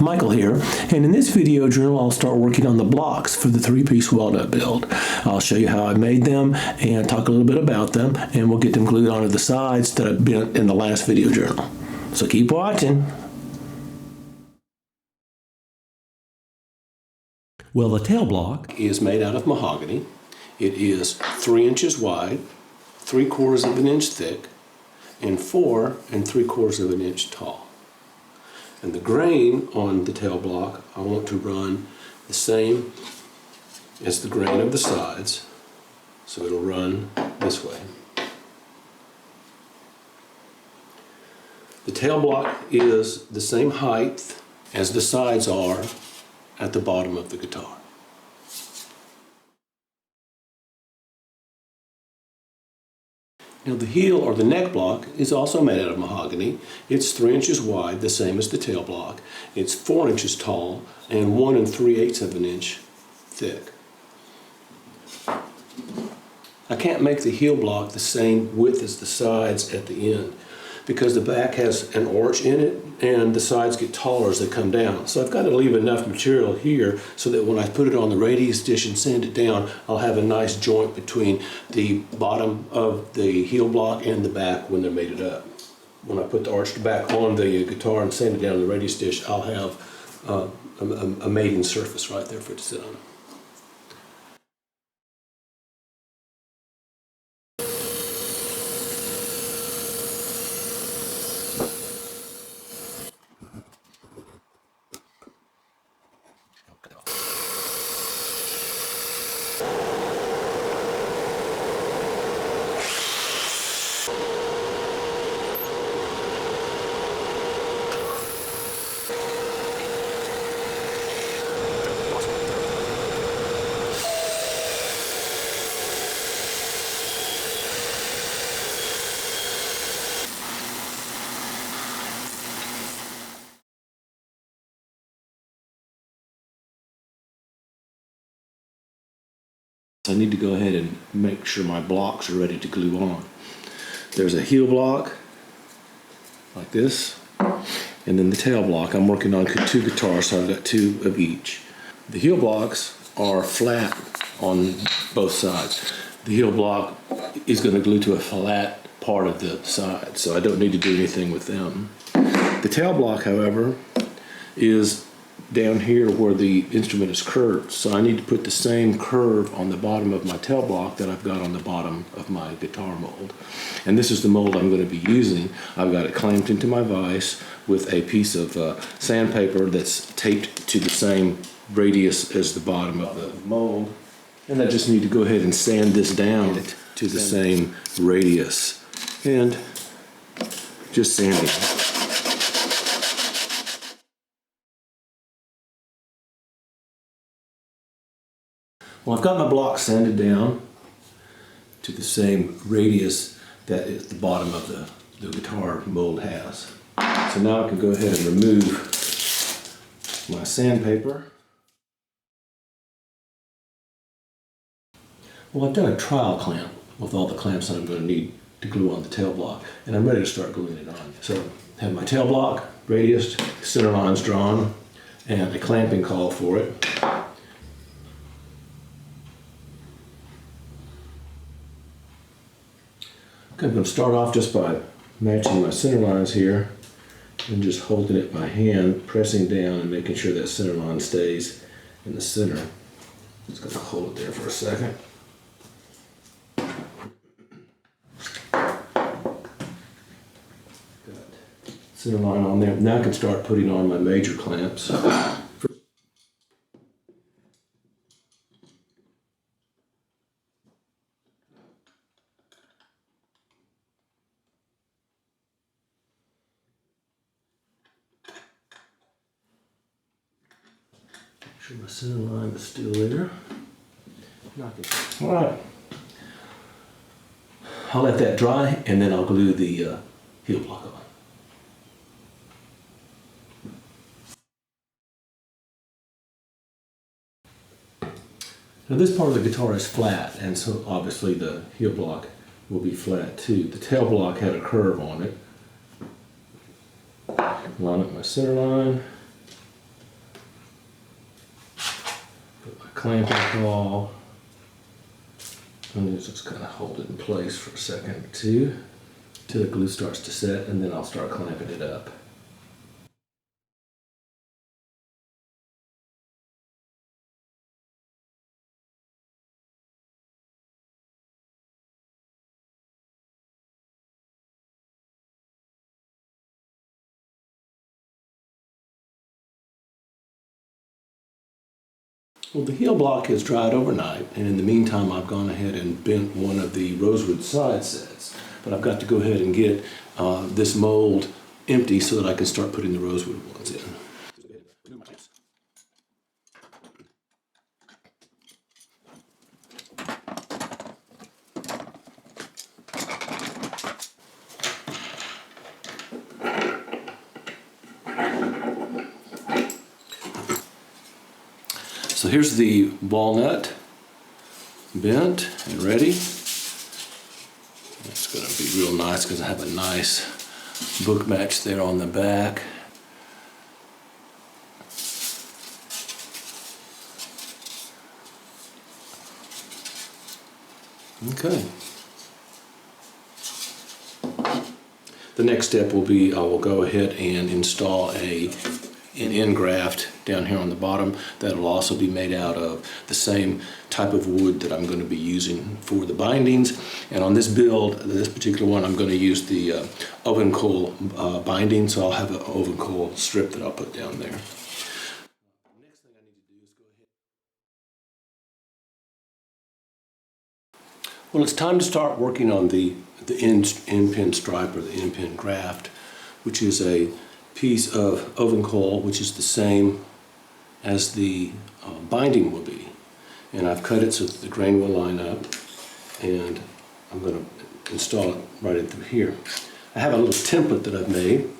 Michael here, and in this video journal I'll start working on the blocks for the three-piece walnut build. I'll show you how I made them and talk a little bit about them, and we'll get them glued onto the sides that I've been in the last video journal. So keep watching. Well, the tail block is made out of mahogany. It is 3 inches wide, 3/4 of an inch thick, and 4 3/4 inches tall. And the grain on the tail block I want to run the same as the grain of the sides, so it'll run this way. The tail block is the same height as the sides are at the bottom of the guitar. Now the heel or the neck block is also made out of mahogany. It's 3 inches wide, the same as the tail block. It's 4 inches tall and 1 3/8 of an inch thick. I can't make the heel block the same width as the sides at the end because the back has an arch in it and the sides get taller as they come down. So I've got to leave enough material here so that when I put it on the radius dish and sand it down, I'll have a nice joint between the bottom of the heel block and the back when they're mated up. When I put the arched back on the guitar and sand it down the radius dish, I'll have a mating surface right there for it to sit on. I need to go ahead and make sure my blocks are ready to glue on. There's a heel block, like this, and then the tail block. I'm working on 2 guitars, so I've got 2 of each. The heel blocks are flat on both sides. The heel block is going to glue to a flat part of the side, so I don't need to do anything with them. The tail block, however, is down here where the instrument is curved, so I need to put the same curve on the bottom of my tail block that I've got on the bottom of my guitar mold. And this is the mold I'm going to be using. I've got it clamped into my vise with a piece of sandpaper that's taped to the same radius as the bottom of the mold. And I just need to go ahead and sand this down to the same radius. And just sanding. Well, I've got my block sanded down to the same radius that is the bottom of the guitar mold has. So now I can go ahead and remove my sandpaper. Well, I've done a trial clamp with all the clamps that I'm going to need to glue on the tail block, and I'm ready to start gluing it on. So I have my tail block, radius, center lines drawn, and a clamping call for it. I'm going to start off just by matching my center lines here and just holding it by hand, pressing down and making sure that center line stays in the center. Just going to hold it there for a second. Got center line on there. Now I can start putting on my major clamps. Sure my center line is still there. All right. I'll let that dry and then I'll glue the heel block on. Now this part of the guitar is flat, and so obviously the heel block will be flat too. The tail block had a curve on it. Line up my center line. clamping claw. And just kind of hold it in place for a second or two till the glue starts to set, and then I'll start clamping it up. Well, the heel block has dried overnight, and in the meantime I've gone ahead and bent one of the rosewood side sets. But I've got to go ahead and get this mold empty so that I can start putting the rosewood ones in. So here's the walnut bent and ready. It's going to be real nice because I have a nice book match there on the back. Okay. The next step will be I will go ahead and install an end graft down here on the bottom that will also be made out of the same type of wood that I'm going to be using for the bindings. And on this build, this particular one, I'm going to use the oven coal binding, so I'll have an oven coal strip that I'll put down there. Next thing I need to do is go ahead. Well, it's time to start working on the end pin stripe, or the end pin graft, which is a piece of oven coal, which is the same as the binding will be. And I've cut it so that the grain will line up, and I'm going to install it right in through here. I have a little template that I've made.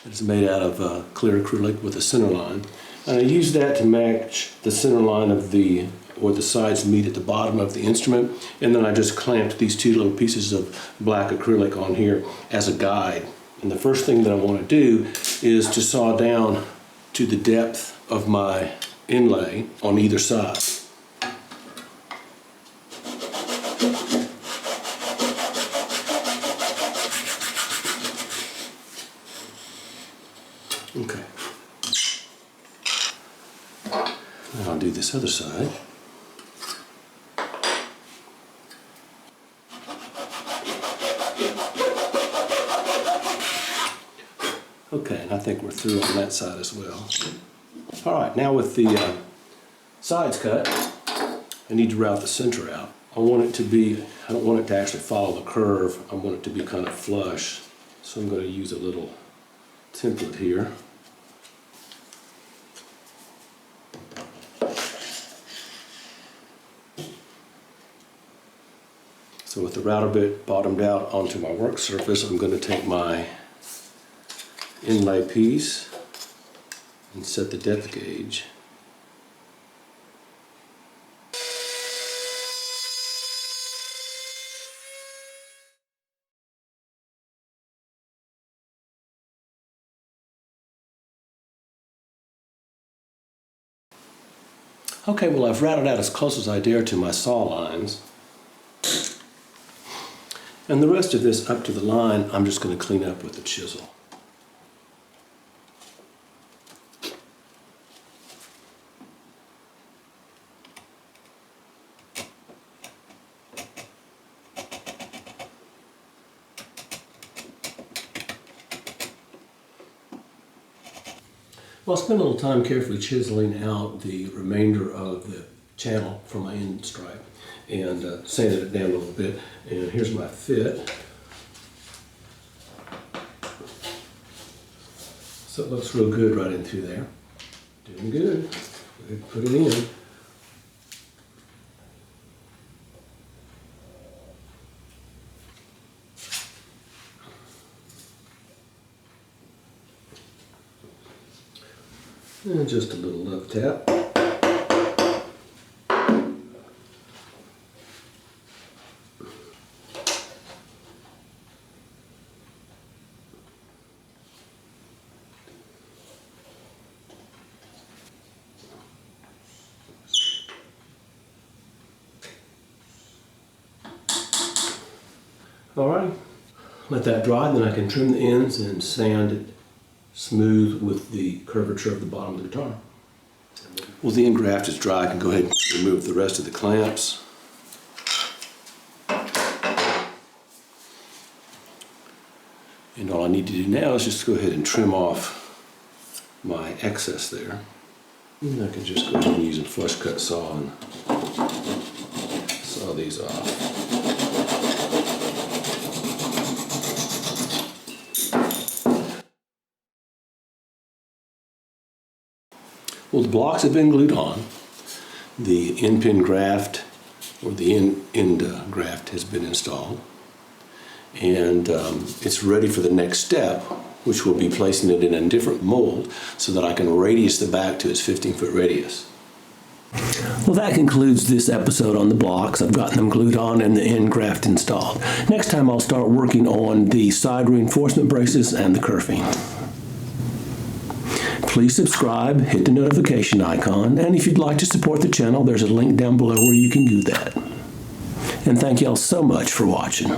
It's made out of clear acrylic with a center line. And I use that to match the center line of where the sides meet at the bottom of the instrument. And then I just clamped these two little pieces of black acrylic on here as a guide. And the first thing that I want to do is to saw down to the depth of my inlay on either side. Okay. Now I'll do this other side. Okay, and I think we're through on that side as well. All right, now with the sides cut, I need to route the center out. I want it to be, I don't want it to actually follow the curve. I want it to be kind of flush. So I'm going to use a little template here. So with the router bit bottomed out onto my work surface, I'm going to take my inlay piece and set the depth gauge. Okay, well, I've routed out as close as I dare to my saw lines. And the rest of this up to the line, I'm just going to clean up with a chisel. Well, I spent a little time carefully chiseling out the remainder of the channel for my end stripe and sanded it down a little bit. And here's my fit. So it looks real good right in through there. Doing good. Put it in. And just a little love tap. All right, let that dry, then I can trim the ends and sand it smooth with the curvature of the bottom of the guitar. Well, the end graft is dry. I can go ahead and remove the rest of the clamps. And all I need to do now is just go ahead and trim off my excess there. And I can just go ahead and use a flush cut saw and saw these off. Well, the blocks have been glued on. The end pin graft, or the end graft, has been installed. And it's ready for the next step, which will be placing it in a different mold so that I can radius the back to its 15-foot radius. Well, that concludes this episode on the blocks. I've gotten them glued on and the end graft installed. Next time I'll start working on the side reinforcement braces and the kerfing. Please subscribe, hit the notification icon, and if you'd like to support the channel, there's a link down below where you can do that. And thank y'all so much for watching.